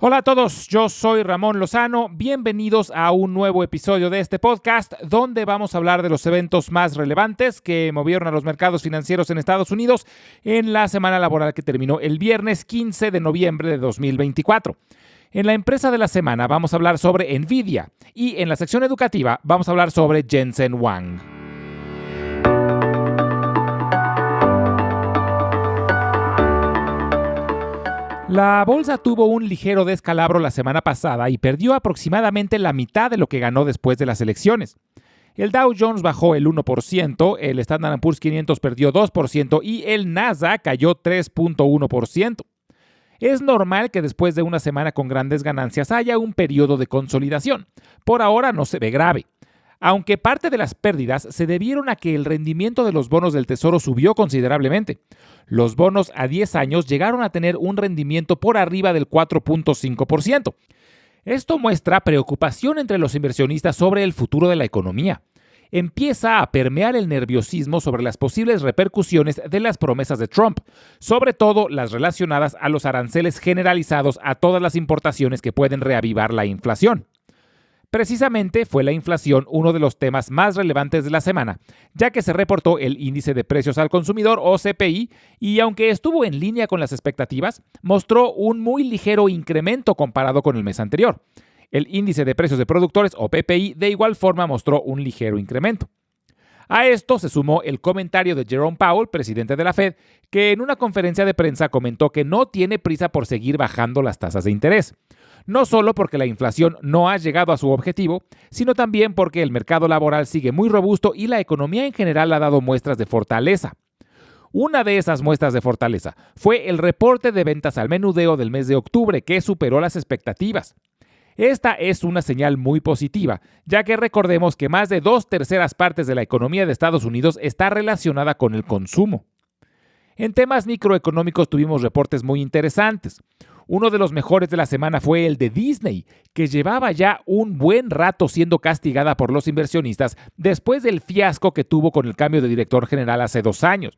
Hola a todos, yo soy Ramón Lozano, bienvenidos a un nuevo episodio de este podcast donde vamos a hablar de los eventos más relevantes que movieron a los mercados financieros en Estados Unidos en la semana laboral que terminó el viernes 15 de noviembre de 2024. En la empresa de la semana vamos a hablar sobre Nvidia y en la sección educativa vamos a hablar sobre Jensen Huang. La bolsa tuvo un ligero descalabro la semana pasada y perdió aproximadamente la mitad de lo que ganó después de las elecciones. El Dow Jones bajó el 1%, el Standard & Poor's 500 perdió 2% y el Nasdaq cayó 3.1%. Es normal que después de una semana con grandes ganancias haya un periodo de consolidación. Por ahora no se ve grave. Aunque parte de las pérdidas se debieron a que el rendimiento de los bonos del Tesoro subió considerablemente. Los bonos a 10 años llegaron a tener un rendimiento por arriba del 4.5%. Esto muestra preocupación entre los inversionistas sobre el futuro de la economía. Empieza a permear el nerviosismo sobre las posibles repercusiones de las promesas de Trump, sobre todo las relacionadas a los aranceles generalizados a todas las importaciones que pueden reavivar la inflación. Precisamente fue la inflación uno de los temas más relevantes de la semana, ya que se reportó el índice de precios al consumidor o CPI y aunque estuvo en línea con las expectativas, mostró un muy ligero incremento comparado con el mes anterior. El índice de precios de productores o PPI de igual forma mostró un ligero incremento. A esto se sumó el comentario de Jerome Powell, presidente de la Fed, que en una conferencia de prensa comentó que no tiene prisa por seguir bajando las tasas de interés. No solo porque la inflación no ha llegado a su objetivo, sino también porque el mercado laboral sigue muy robusto y la economía en general ha dado muestras de fortaleza. Una de esas muestras de fortaleza fue el reporte de ventas al menudeo del mes de octubre, que superó las expectativas. Esta es una señal muy positiva, ya que recordemos que más de 2/3 partes de la economía de Estados Unidos está relacionada con el consumo. En temas microeconómicos tuvimos reportes muy interesantes. Uno de los mejores de la semana fue el de Disney, que llevaba ya un buen rato siendo castigada por los inversionistas después del fiasco que tuvo con el cambio de director general hace 2 años.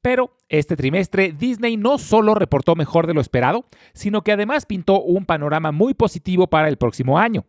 Pero este trimestre Disney no solo reportó mejor de lo esperado, sino que además pintó un panorama muy positivo para el próximo año.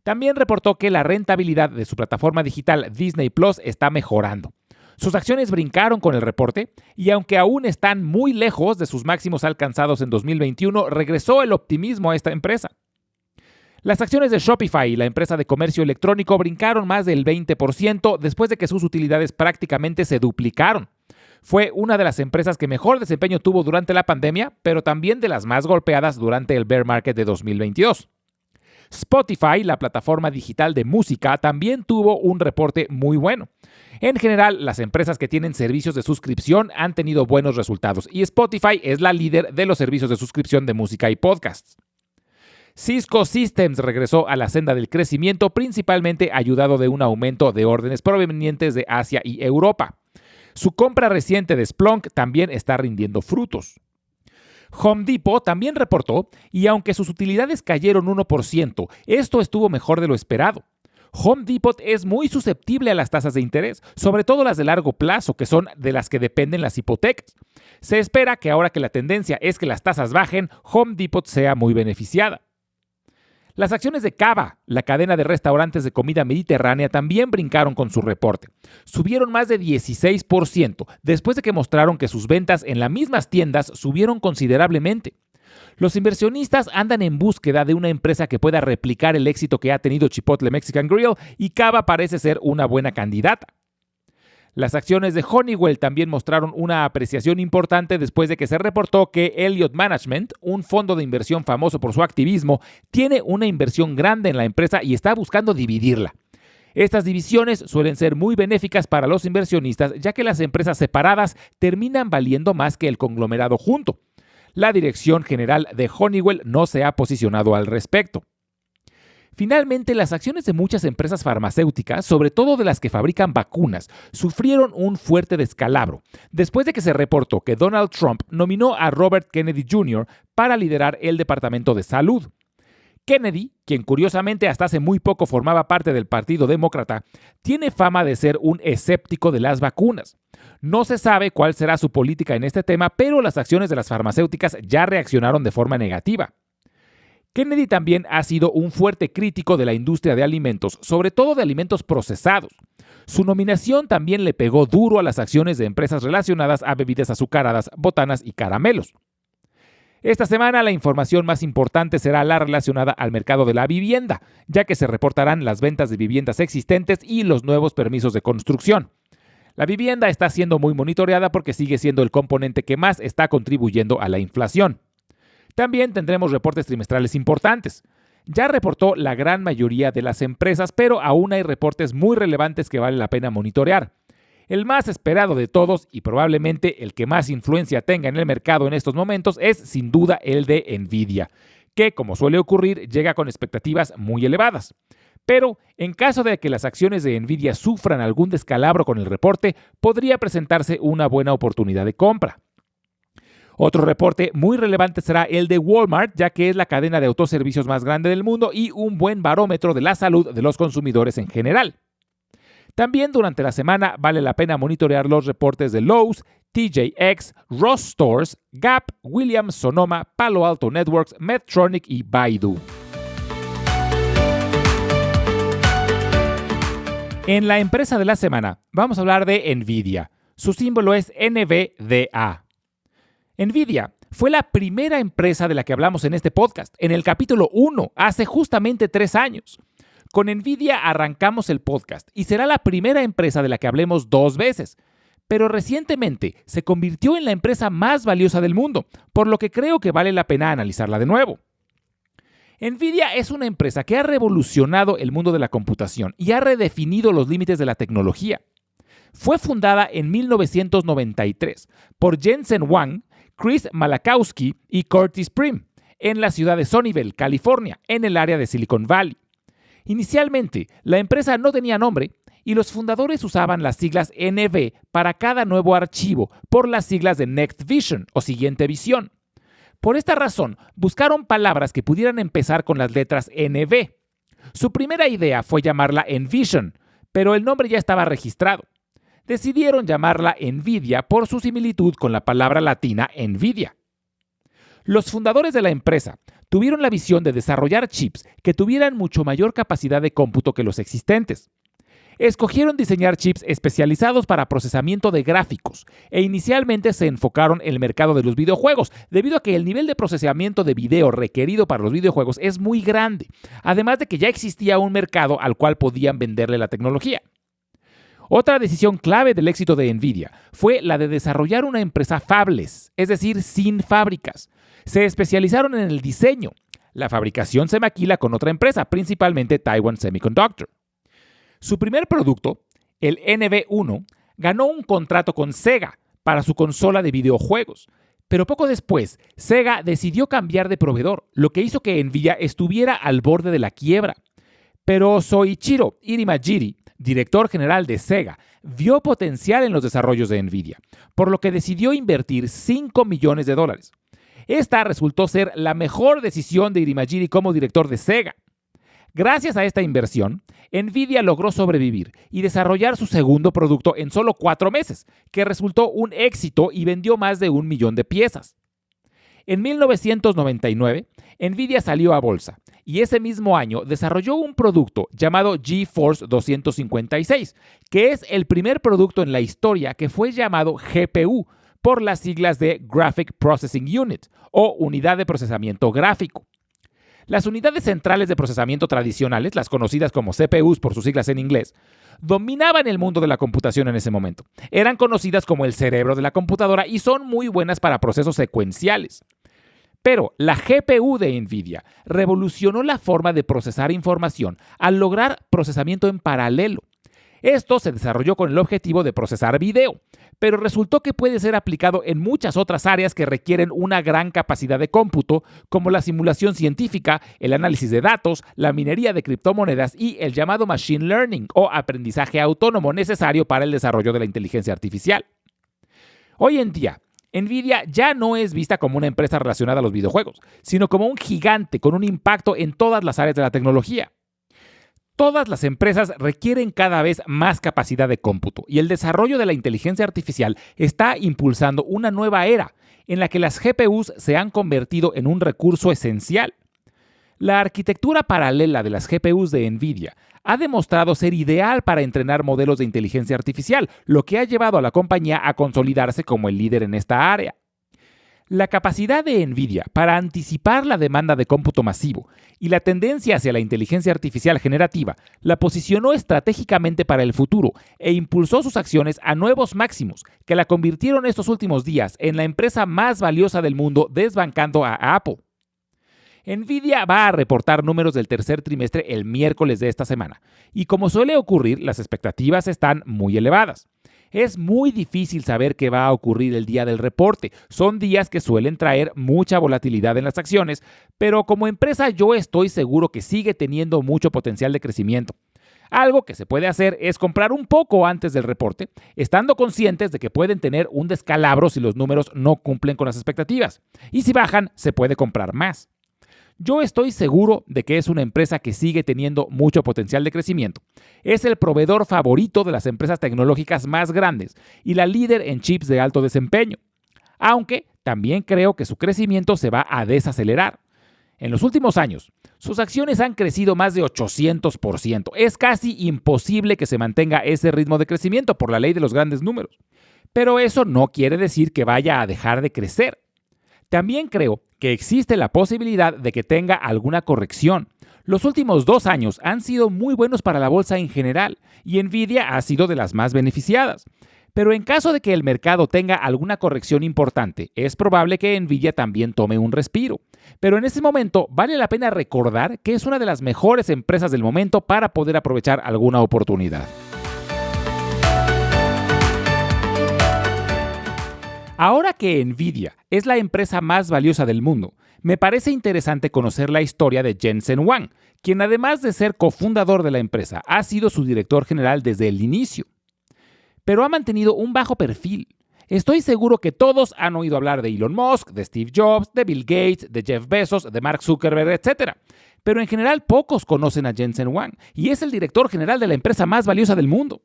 También reportó que la rentabilidad de su plataforma digital Disney Plus está mejorando. Sus acciones brincaron con el reporte y aunque aún están muy lejos de sus máximos alcanzados en 2021, regresó el optimismo a esta empresa. Las acciones de Shopify, la empresa de comercio electrónico, brincaron más del 20% después de que sus utilidades prácticamente se duplicaron. Fue una de las empresas que mejor desempeño tuvo durante la pandemia, pero también de las más golpeadas durante el bear market de 2022. Spotify, la plataforma digital de música, también tuvo un reporte muy bueno. En general, las empresas que tienen servicios de suscripción han tenido buenos resultados y Spotify es la líder de los servicios de suscripción de música y podcasts. Cisco Systems regresó a la senda del crecimiento, principalmente ayudado de un aumento de órdenes provenientes de Asia y Europa. Su compra reciente de Splunk también está rindiendo frutos. Home Depot también reportó y aunque sus utilidades cayeron 1%, esto estuvo mejor de lo esperado. Home Depot es muy susceptible a las tasas de interés, sobre todo las de largo plazo, que son de las que dependen las hipotecas. Se espera que ahora que la tendencia es que las tasas bajen, Home Depot sea muy beneficiada. Las acciones de Cava, la cadena de restaurantes de comida mediterránea, también brincaron con su reporte. Subieron más de 16% después de que mostraron que sus ventas en las mismas tiendas subieron considerablemente. Los inversionistas andan en búsqueda de una empresa que pueda replicar el éxito que ha tenido Chipotle Mexican Grill y Cava parece ser una buena candidata. Las acciones de Honeywell también mostraron una apreciación importante después de que se reportó que Elliott Management, un fondo de inversión famoso por su activismo, tiene una inversión grande en la empresa y está buscando dividirla. Estas divisiones suelen ser muy benéficas para los inversionistas, ya que las empresas separadas terminan valiendo más que el conglomerado junto. La dirección general de Honeywell no se ha posicionado al respecto. Finalmente, las acciones de muchas empresas farmacéuticas, sobre todo de las que fabrican vacunas, sufrieron un fuerte descalabro, después de que se reportó que Donald Trump nominó a Robert Kennedy Jr. para liderar el Departamento de Salud. Kennedy, quien curiosamente hasta hace muy poco formaba parte del Partido Demócrata, tiene fama de ser un escéptico de las vacunas. No se sabe cuál será su política en este tema, pero las acciones de las farmacéuticas ya reaccionaron de forma negativa. Kennedy también ha sido un fuerte crítico de la industria de alimentos, sobre todo de alimentos procesados. Su nominación también le pegó duro a las acciones de empresas relacionadas a bebidas azucaradas, botanas y caramelos. Esta semana la información más importante será la relacionada al mercado de la vivienda, ya que se reportarán las ventas de viviendas existentes y los nuevos permisos de construcción. La vivienda está siendo muy monitoreada porque sigue siendo el componente que más está contribuyendo a la inflación. También tendremos reportes trimestrales importantes. Ya reportó la gran mayoría de las empresas, pero aún hay reportes muy relevantes que vale la pena monitorear. El más esperado de todos y probablemente el que más influencia tenga en el mercado en estos momentos es sin duda el de Nvidia, que como suele ocurrir llega con expectativas muy elevadas. Pero en caso de que las acciones de Nvidia sufran algún descalabro con el reporte, podría presentarse una buena oportunidad de compra. Otro reporte muy relevante será el de Walmart, ya que es la cadena de autoservicios más grande del mundo y un buen barómetro de la salud de los consumidores en general. También durante la semana vale la pena monitorear los reportes de Lowe's, TJX, Ross Stores, Gap, Williams Sonoma, Palo Alto Networks, Medtronic y Baidu. En la empresa de la semana vamos a hablar de Nvidia. Su símbolo es NVDA. Nvidia fue la primera empresa de la que hablamos en este podcast, en el capítulo 1, hace justamente 3 años. Con Nvidia arrancamos el podcast y será la primera empresa de la que hablemos 2 veces. Pero recientemente se convirtió en la empresa más valiosa del mundo, por lo que creo que vale la pena analizarla de nuevo. Nvidia es una empresa que ha revolucionado el mundo de la computación y ha redefinido los límites de la tecnología. Fue fundada en 1993 por Jensen Huang, Chris Malachowski y Curtis Prim, en la ciudad de Sunnyvale, California, en el área de Silicon Valley. Inicialmente, la empresa no tenía nombre y los fundadores usaban las siglas NV para cada nuevo archivo por las siglas de Next Vision o Siguiente Visión. Por esta razón, buscaron palabras que pudieran empezar con las letras NV. Su primera idea fue llamarla Envision, pero el nombre ya estaba registrado. Decidieron llamarla Nvidia por su similitud con la palabra latina Nvidia. Los fundadores de la empresa tuvieron la visión de desarrollar chips que tuvieran mucho mayor capacidad de cómputo que los existentes. Escogieron diseñar chips especializados para procesamiento de gráficos e inicialmente se enfocaron en el mercado de los videojuegos, debido a que el nivel de procesamiento de video requerido para los videojuegos es muy grande, además de que ya existía un mercado al cual podían venderle la tecnología. Otra decisión clave del éxito de Nvidia fue la de desarrollar una empresa fabless, es decir, sin fábricas. Se especializaron en el diseño. La fabricación se maquila con otra empresa, principalmente Taiwan Semiconductor. Su primer producto, el NV1, ganó un contrato con Sega para su consola de videojuegos. Pero poco después, Sega decidió cambiar de proveedor, lo que hizo que Nvidia estuviera al borde de la quiebra. Pero Soichiro Irimajiri, director general de Sega, vio potencial en los desarrollos de Nvidia, por lo que decidió invertir $5 millones. Esta resultó ser la mejor decisión de Irimajiri como director de Sega. Gracias a esta inversión, Nvidia logró sobrevivir y desarrollar su segundo producto en solo 4 meses, que resultó un éxito y vendió más de 1 millón de piezas. En 1999, Nvidia salió a bolsa y ese mismo año desarrolló un producto llamado GeForce 256, que es el primer producto en la historia que fue llamado GPU por las siglas de Graphic Processing Unit o Unidad de Procesamiento Gráfico. Las unidades centrales de procesamiento tradicionales, las conocidas como CPUs por sus siglas en inglés, dominaban el mundo de la computación en ese momento. Eran conocidas como el cerebro de la computadora y son muy buenas para procesos secuenciales. Pero la GPU de Nvidia revolucionó la forma de procesar información al lograr procesamiento en paralelo. Esto se desarrolló con el objetivo de procesar video, pero resultó que puede ser aplicado en muchas otras áreas que requieren una gran capacidad de cómputo, como la simulación científica, el análisis de datos, la minería de criptomonedas y el llamado machine learning o aprendizaje autónomo necesario para el desarrollo de la inteligencia artificial. Hoy en día, Nvidia ya no es vista como una empresa relacionada a los videojuegos, sino como un gigante con un impacto en todas las áreas de la tecnología. Todas las empresas requieren cada vez más capacidad de cómputo y el desarrollo de la inteligencia artificial está impulsando una nueva era en la que las GPUs se han convertido en un recurso esencial. La arquitectura paralela de las GPUs de NVIDIA ha demostrado ser ideal para entrenar modelos de inteligencia artificial, lo que ha llevado a la compañía a consolidarse como el líder en esta área. La capacidad de NVIDIA para anticipar la demanda de cómputo masivo y la tendencia hacia la inteligencia artificial generativa la posicionó estratégicamente para el futuro e impulsó sus acciones a nuevos máximos que la convirtieron estos últimos días en la empresa más valiosa del mundo, desbancando a Apple. NVIDIA va a reportar números del tercer trimestre el miércoles de esta semana, y como suele ocurrir, las expectativas están muy elevadas. Es muy difícil saber qué va a ocurrir el día del reporte. Son días que suelen traer mucha volatilidad en las acciones, pero como empresa yo estoy seguro que sigue teniendo mucho potencial de crecimiento. Algo que se puede hacer es comprar un poco antes del reporte, estando conscientes de que pueden tener un descalabro si los números no cumplen con las expectativas. Y si bajan, se puede comprar más. Yo estoy seguro de que es una empresa que sigue teniendo mucho potencial de crecimiento. Es el proveedor favorito de las empresas tecnológicas más grandes y la líder en chips de alto desempeño. Aunque también creo que su crecimiento se va a desacelerar. En los últimos años, sus acciones han crecido más de 800%. Es casi imposible que se mantenga ese ritmo de crecimiento por la ley de los grandes números. Pero eso no quiere decir que vaya a dejar de crecer. También creo que existe la posibilidad de que tenga alguna corrección. Los últimos 2 años han sido muy buenos para la bolsa en general y NVIDIA ha sido de las más beneficiadas. Pero en caso de que el mercado tenga alguna corrección importante, es probable que NVIDIA también tome un respiro. Pero en ese momento vale la pena recordar que es una de las mejores empresas del momento para poder aprovechar alguna oportunidad. Ahora que NVIDIA es la empresa más valiosa del mundo, me parece interesante conocer la historia de Jensen Huang, quien además de ser cofundador de la empresa, ha sido su director general desde el inicio. Pero ha mantenido un bajo perfil. Estoy seguro que todos han oído hablar de Elon Musk, de Steve Jobs, de Bill Gates, de Jeff Bezos, de Mark Zuckerberg, etc. Pero en general pocos conocen a Jensen Huang y es el director general de la empresa más valiosa del mundo.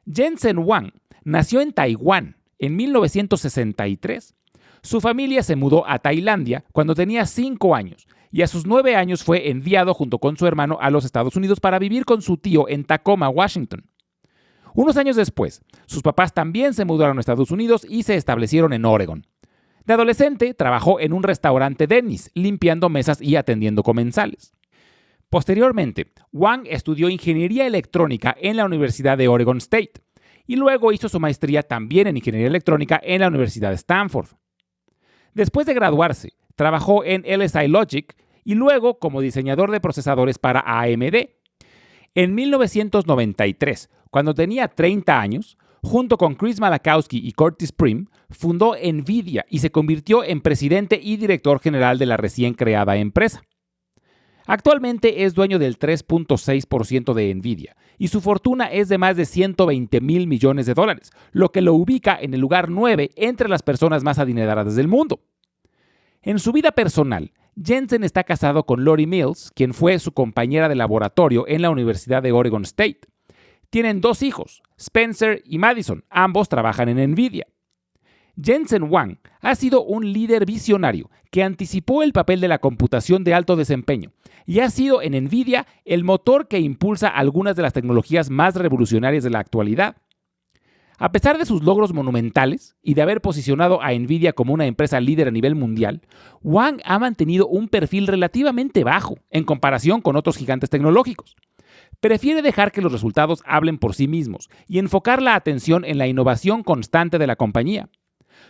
Jensen Huang nació en Taiwán en 1963. Su familia se mudó a Tailandia cuando tenía 5 años y a sus 9 años fue enviado junto con su hermano a los Estados Unidos para vivir con su tío en Tacoma, Washington. Unos años después, sus papás también se mudaron a Estados Unidos y se establecieron en Oregon. De adolescente, trabajó en un restaurante Denny's, limpiando mesas y atendiendo comensales. Posteriormente, Huang estudió ingeniería electrónica en la Universidad de Oregon State y luego hizo su maestría también en ingeniería electrónica en la Universidad de Stanford. Después de graduarse, trabajó en LSI Logic y luego como diseñador de procesadores para AMD. En 1993, cuando tenía 30 años, junto con Chris Malachowski y Curtis Prim, fundó NVIDIA y se convirtió en presidente y director general de la recién creada empresa. Actualmente es dueño del 3.6% de NVIDIA y su fortuna es de más de $120 mil millones, lo que lo ubica en el lugar 9 entre las personas más adineradas del mundo. En su vida personal, Jensen está casado con Lori Mills, quien fue su compañera de laboratorio en la Universidad de Oregon State. Tienen 2 hijos, Spencer y Madison, ambos trabajan en NVIDIA. Jensen Huang ha sido un líder visionario que anticipó el papel de la computación de alto desempeño y ha sido en NVIDIA el motor que impulsa algunas de las tecnologías más revolucionarias de la actualidad. A pesar de sus logros monumentales y de haber posicionado a NVIDIA como una empresa líder a nivel mundial, Huang ha mantenido un perfil relativamente bajo en comparación con otros gigantes tecnológicos. Prefiere dejar que los resultados hablen por sí mismos y enfocar la atención en la innovación constante de la compañía.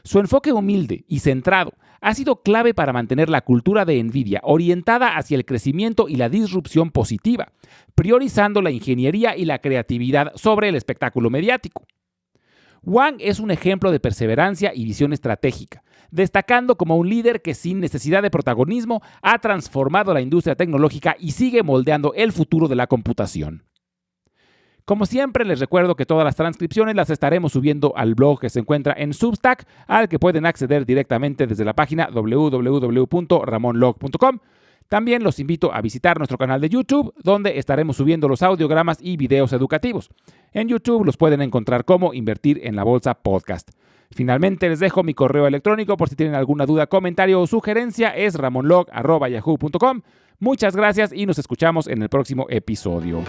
Su enfoque humilde y centrado ha sido clave para mantener la cultura de NVIDIA orientada hacia el crecimiento y la disrupción positiva, priorizando la ingeniería y la creatividad sobre el espectáculo mediático. Huang es un ejemplo de perseverancia y visión estratégica, destacando como un líder que sin necesidad de protagonismo ha transformado la industria tecnológica y sigue moldeando el futuro de la computación. Como siempre, les recuerdo que todas las transcripciones las estaremos subiendo al blog que se encuentra en Substack, al que pueden acceder directamente desde la página www.ramonlog.com. También los invito a visitar nuestro canal de YouTube, donde estaremos subiendo los audiogramas y videos educativos. En YouTube los pueden encontrar como Invertir en la Bolsa Podcast. Finalmente les dejo mi correo electrónico por si tienen alguna duda, comentario o sugerencia, es ramonlog@yahoo.com. Muchas gracias y nos escuchamos en el próximo episodio.